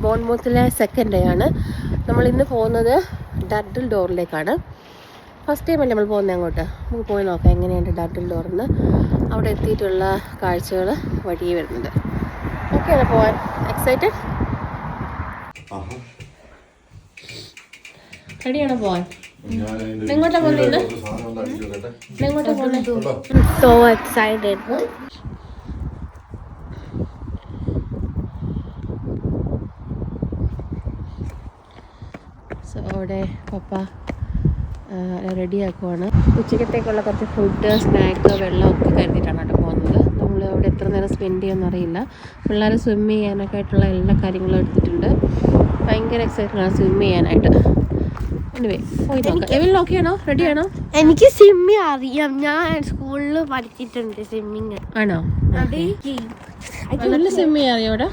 ബോൺമൗത്തിലെ second day ആണ്. നമ്മളിന്ന് പോകുന്നത് ഡർഡിൽ ഡോറിലേക്കാണ്. ഫസ്റ്റ് ടൈം അല്ലേ നമ്മൾ പോകുന്നത് അങ്ങോട്ട്. നമുക്ക് പോയി നോക്കാം എങ്ങനെയുണ്ട് ഡർഡിൽ ഡോറിന്ന്. അവിടെ എത്തിയിട്ടുള്ള കാഴ്ചകൾ വഴിയെ വരുന്നുണ്ട്. ഓക്കെയാണ് പോകാൻ? എക്സൈറ്റഡ്? റെഡിയാണോ പോകാൻ? എങ്ങോട്ടാ പോകുന്നത്? എങ്ങോട്ടാ പോകുന്നത്? So excited. സോ അവിടെ പപ്പ റെഡിയാക്കുവാണ്. ഉച്ചക്കത്തേക്കുള്ള കുറച്ച് ഫുഡ്, സ്നാക്ക്, വെള്ളമൊക്കെ കരുതിയിട്ടാണ് കേട്ടോ പോകുന്നത്. നമ്മൾ അവിടെ എത്ര നേരം സ്പെൻഡ് ചെയ്യുമെന്ന് അറിയില്ല. പിള്ളേർ സ്വിം ചെയ്യാനൊക്കെ ആയിട്ടുള്ള എല്ലാ കാര്യങ്ങളും എടുത്തിട്ടുണ്ട്. ഭയങ്കര എക്സൈറ്റഡാണ് സ്വിം ചെയ്യാനായിട്ട്. പോയി നോക്കാം. എവിൽ ഓക്കെയാണോ? റെഡിയാണോ? എനിക്ക് സ്വിമ്മിങ് അറിയാം. ഞാൻ സ്കൂളിൽ പഠിച്ചിട്ടുണ്ട് സ്വിമ്മിങ്. ആണോ? നല്ല സ്വിം ചെയ്യാൻ അറിയോ? അവിടെ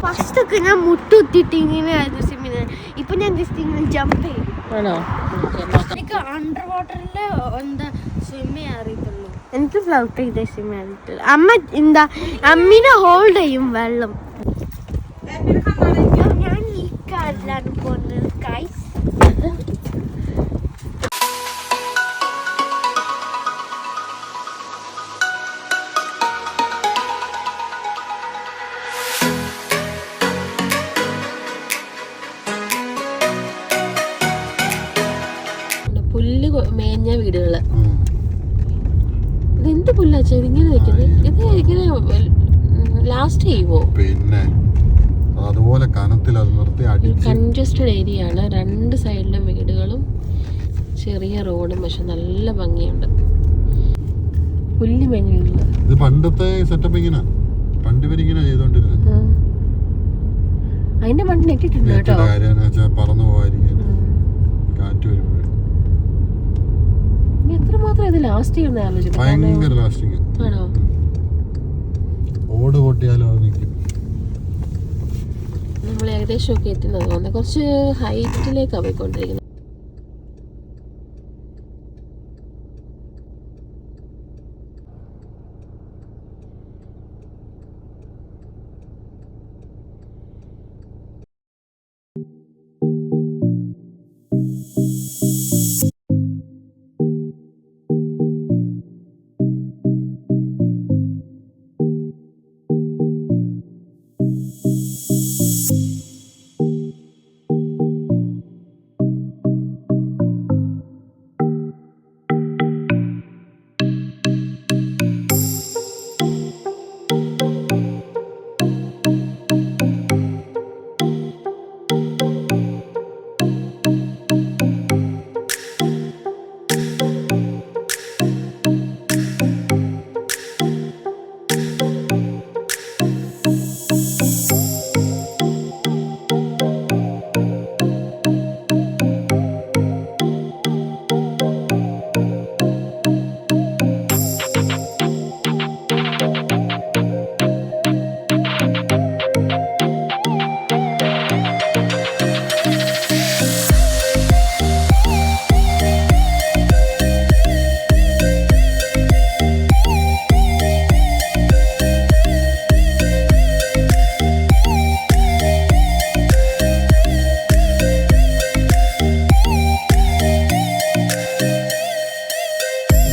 ഫസ്റ്റ് ഒക്കെ ഞാൻ മുട്ടുത്തിട്ട് ഇങ്ങനെയായിരുന്നു സ്വിമ്മിങ്. ഇപ്പൊ ഞാൻ ജസ്റ്റ് ഇങ്ങനെ ജമ്പ് ചെയ്യും. ആണോ? എനിക്ക് അണ്ടർ വാട്ടറില് എന്താ സ്വിമ്മിങ് അറിയത്തുള്ളൂ. എനിക്ക് ഫ്ലൗട്ട് ചെയ്ത സ്വിമ്മിങ് അറിയത്തുള്ളൂ. അമ്മീനെ ഹോൾഡ് ചെയ്യും വെള്ളം. ഞാൻ ഈ കാറിലാണ് പോകുന്നത്. പുല്ല് മേഞ്ഞ വീടുകള്. ഇതെന്ത് പുല്ലാച്ചാ ഇങ്ങനെ നിൽക്കുന്നത്? ഇത് ഇങ്ങനെ ലാസ്റ്റ് ചെയ്യുവോ? പിന്നെ അതുപോലെ കനത്തിൽ അത് നിർത്തി അടിച്ച്. കൺജസ്റ്റഡ് ഏരിയ ആണ്. രണ്ട് സൈഡിലും വീടുകളും ചെറിയ റോഡും. പക്ഷെ നല്ല ഭംഗിയുണ്ട്. പുല്ല് മേഞ്ഞ വീടുകള്. ഇത് പണ്ടത്തെ സെറ്റപ്പ് ഇങ്ങനെ പണ്ട് ഇവരിങ്ങനെ ചെയ്തോണ്ടിരുന്നത്. അതിന്റെ മണ്ണിൽ ഇട്ടിട്ടുണ്ട് കേട്ടോ. പറന്നു പോവായിരിക്കും കാറ്റ് വരുമ്പോൾ. എത്രമാത്രം ഇത് ലാസ്റ്റ് ചെയ്യുന്ന ആലോചിക്കും. ഭയങ്കര ലാസ്റ്റിങ് ആണോ? ഓട് പൊട്ടിയാലോ അത് നിൽക്കും. നമ്മൾ ഏകദേശം ഒക്കെ എത്തുന്നത് തോന്നുന്നത്. കുറച്ച് ഹൈറ്റിലേക്കാണ് പോയിക്കൊണ്ടിരിക്കുന്നത്.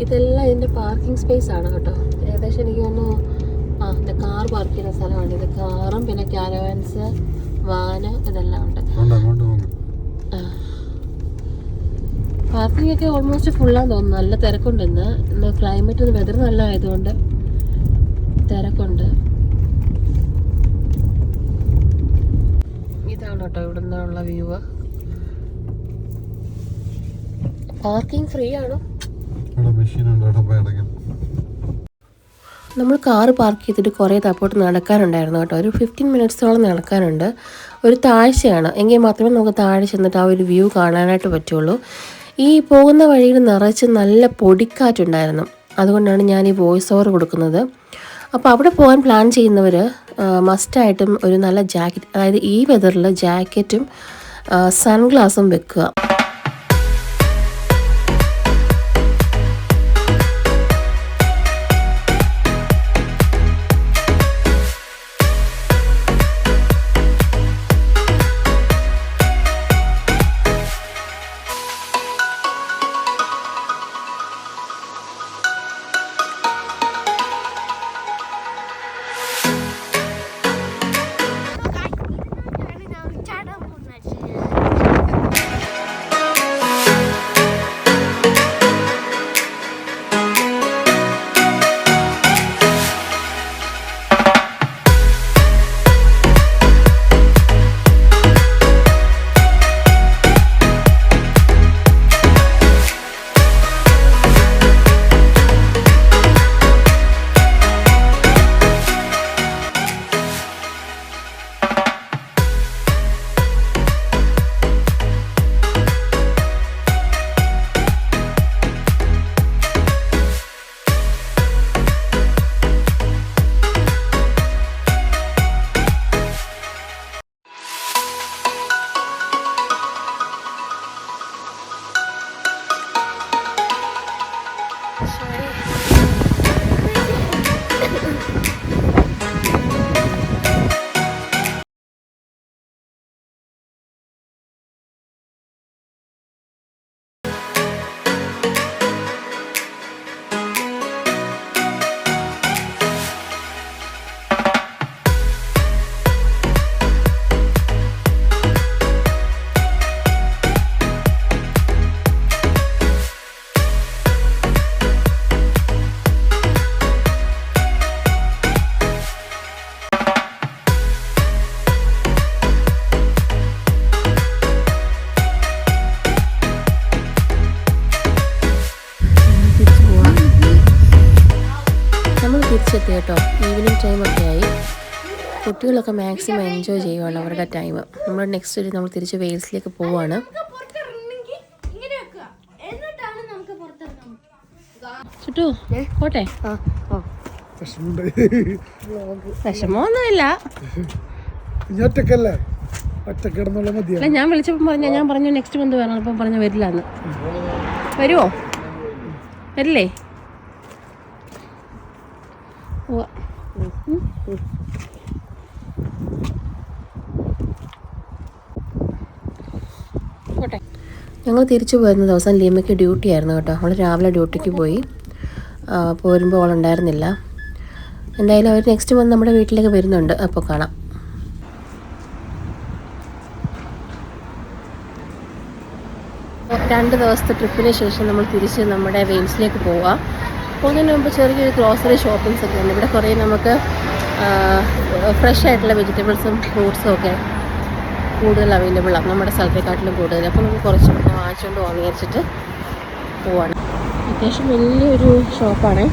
ഇതെല്ലാം ഇതിൻ്റെ പാർക്കിംഗ് സ്പേസ് ആണ് കേട്ടോ. ഏകദേശം എനിക്ക് തോന്നുന്നു കാർ പാർക്ക് ചെയ്യുന്ന സ്ഥലമാണ് ഇത്. കാറും പിന്നെ ക്യാരവാൻസ്, വാന് ഇതെല്ലാം ഉണ്ട്. പാർക്കിംഗ് ഒക്കെ ഓൾമോസ്റ്റ് ഫുള്ളാന്ന് തോന്നുന്നു. നല്ല തിരക്കുണ്ട് ഇന്ന്. ക്ലൈമറ്റ് വെതർ നല്ല ആയതുകൊണ്ട് തിരക്കുണ്ട്. ഇതാണ് കേട്ടോ ഇവിടെ നിന്നുള്ള വ്യൂ. പാർക്കിംഗ് ഫ്രീ ആണോ? നമ്മൾ കാറ് പാർക്ക് ചെയ്തിട്ട് കുറേ താപ്പോട്ട് നടക്കാനുണ്ടായിരുന്നു കേട്ടോ. ഒരു 15 മിനിറ്റ്സോളം നടക്കാനുണ്ട്. ഒരു താഴ്ചയാണ്. എങ്കിൽ മാത്രമേ നമുക്ക് താഴെ ചെന്നിട്ട് ആ ഒരു വ്യൂ കാണാനായിട്ട് പറ്റുള്ളൂ. ഈ പോകുന്ന വഴിയിൽ നിറച്ച് നല്ല പൊടിക്കാറ്റുണ്ടായിരുന്നു. അതുകൊണ്ടാണ് ഞാൻ ഈ വോയിസ് ഓവർ കൊടുക്കുന്നത്. അപ്പോൾ അവിടെ പോകാൻ പ്ലാൻ ചെയ്യുന്നവർ മസ്റ്റായിട്ടും ഒരു നല്ല ജാക്കറ്റ്, അതായത് ഈ വെതറിൽ ജാക്കറ്റും സൺഗ്ലാസും വെക്കുക. കുട്ടികളൊക്കെ മാക്സിമം എൻജോയ് ചെയ്യുവാണ് അവരുടെ ടൈം. നമ്മൾ നെക്സ്റ്റ് ഒരു നമ്മൾ തിരിച്ച് വെയിൽസിലേക്ക് പോവുകയാണ്. ചുട്ടു പോട്ടെ. വിഷമമൊന്നുമില്ല. അല്ല, ഞാൻ വിളിച്ചപ്പോൾ ഞാൻ പറഞ്ഞു നെക്സ്റ്റ് മന്ത് വരണം. അപ്പം പറഞ്ഞു വരില്ല എന്ന്. വരുമോ? വരില്ലേ? പോട്ടെ. ഞങ്ങൾ തിരിച്ചു പോരുന്ന ദിവസം ലീമയ്ക്ക് ഡ്യൂട്ടി ആയിരുന്നു കേട്ടോ. അവൾ രാവിലെ ഡ്യൂട്ടിക്ക് പോയി. പോരുമ്പോൾ അവളുണ്ടായിരുന്നില്ല. എന്തായാലും അവർ നെക്സ്റ്റ് മന്ത് നമ്മുടെ വീട്ടിലേക്ക് വരുന്നുണ്ട്. അപ്പോൾ കാണാം. രണ്ട് ദിവസത്തെ ട്രിപ്പിന് ശേഷം നമ്മൾ തിരിച്ച് നമ്മുടെ വെയിൽസിലേക്ക് പോവുക. പോകുന്നതിന് മുമ്പ് ചെറിയൊരു ഗ്രോസറി ഷോപ്പിങ്സ് ഒക്കെ ഉണ്ട്. ഇവിടെ കുറേ നമുക്ക് ഫ്രഷ് ആയിട്ടുള്ള വെജിറ്റബിൾസും ഫ്രൂട്ട്സും ഒക്കെ കൂടുതൽ അവൈലബിളാണ് നമ്മുടെ സ്ഥലത്തെക്കാട്ടിലും കൂടുതൽ. അപ്പോൾ നമുക്ക് കുറച്ച് വാങ്ങിച്ചുകൊണ്ട് വാങ്ങിച്ചിട്ട് പോവാണ്. അത്യാവശ്യം വലിയൊരു ഷോപ്പാണ്.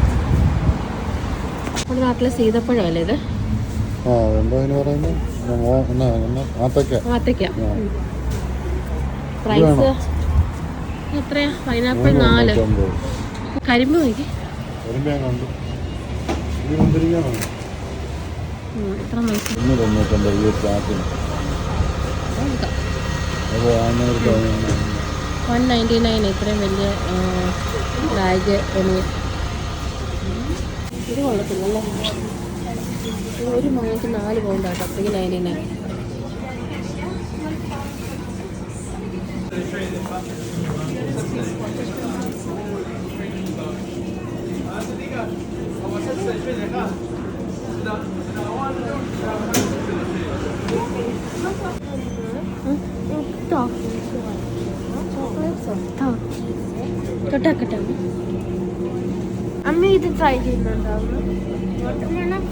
നമ്മുടെ നാട്ടിലെ സീതപ്പഴമല്ലേ ഇത്? ആത്തയ്ക്ക. പ്രൈസ് എത്രയാ? പൈനാപ്പിൾ 4. കരിമ്പ് നോക്കി എത്ര പൈസ? 199. ഇത്രയും വലിയ ബാഗ്. ഇത് കൊള്ളത്തില്ലല്ലേ? ഒരു മാങ്ങയ്ക്ക് 4 പൗണ്ടാട്ടോ. 399. അമ്മ ഇത് ട്രൈ ചെയ്യുന്നുണ്ടാവും.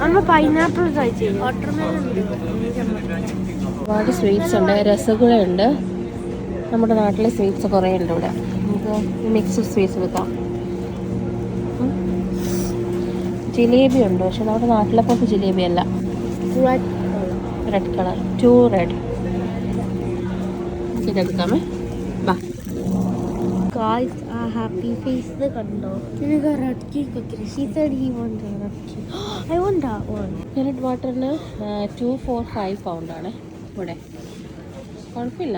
അമ്മ പൈനാപ്പിൾ ട്രൈ ചെയ്യും. ഒരുപാട് സ്വീറ്റ്സ് ഉണ്ട്. രസഗുള ഉണ്ട്. നമ്മുടെ നാട്ടിലെ സ്വീറ്റ്സ് കുറേ ഉണ്ട് ഇവിടെ. നമുക്ക് മിക്സ്ഡ് സ്വീറ്റ്സ് എടുക്കാം. ജിലേബി ഉണ്ട്. പക്ഷെ നമ്മുടെ നാട്ടിലെ പോലത്തെ ജിലേബി അല്ല. Red colour. 2 റെഡ്. ഇതെടുക്കാമേ. ബാ. Guys, our happy face the kando. He got red cake. He said he wanted red cake. I want that one. Peanut വാട്ടറിന് 245 പൗണ്ടാണ് ഇവിടെ. കുഴപ്പമില്ല.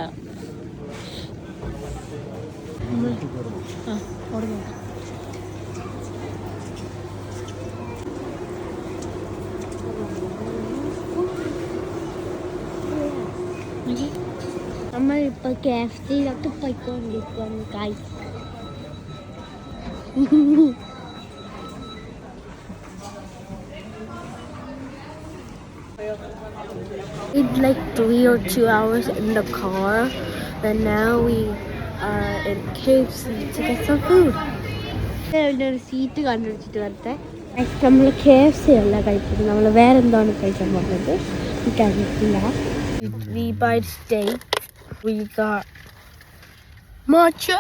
അമ്മ ഇപ്പൊ KFC-ലോട്ട് പോയിക്കൊണ്ടിരിക്കുന്നു guys. It's like 3 or 2 hours in the car. Then now we are in KFC to get some food. ഒരു seat കണ്ടുപിടിച്ചിട്ട് വരട്ടെ. നെക്സ്റ്റ് നമ്മൾ KFC അല്ല കഴിക്കുന്നത്. നമ്മൾ വേറെ എന്താണ് കഴിക്കാൻ പോകുന്നത് എനിക്കറിയില്ല. We buy steak. We got matcha.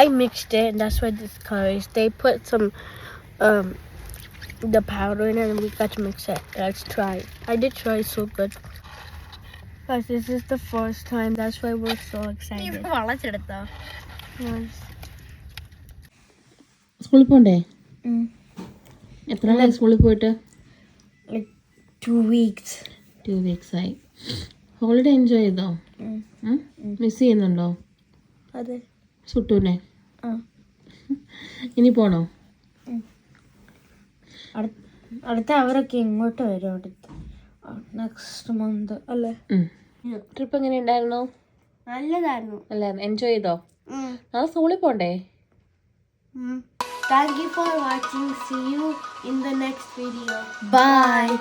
I mixed it, and that's why this color is. They put some the powder in it, and we got to mix it. Let's try it. I did try. It's so good. Guys, this is the first time. That's why we're so excited. Yes. സ്കൂളിൽ പോണ്ടേ? എത്ര നാളായി സ്കൂളിൽ പോയിട്ട്? Like 2 weeks. 2 weeks ആയി. Holiday enjoy ചെയ്തോ? Miss ചെയ്യുന്നുണ്ടോ അതെ സുട്ടൂനെ? ഇനി പോണോ? അടുത്ത അവരൊക്കെ ഇങ്ങോട്ട് വരും. അടുത്ത നെക്സ്റ്റ് മന്ത് അല്ലേ? ട്രിപ്പ് എങ്ങനെ ഉണ്ടായിരുന്നു? നല്ലതായിരുന്നു. അല്ലായിരുന്നു. എൻജോയ് ചെയ്തോ? നാളെ സ്കൂളിൽ പോണ്ടേ? Thank you for watching. See you in the next video. Bye.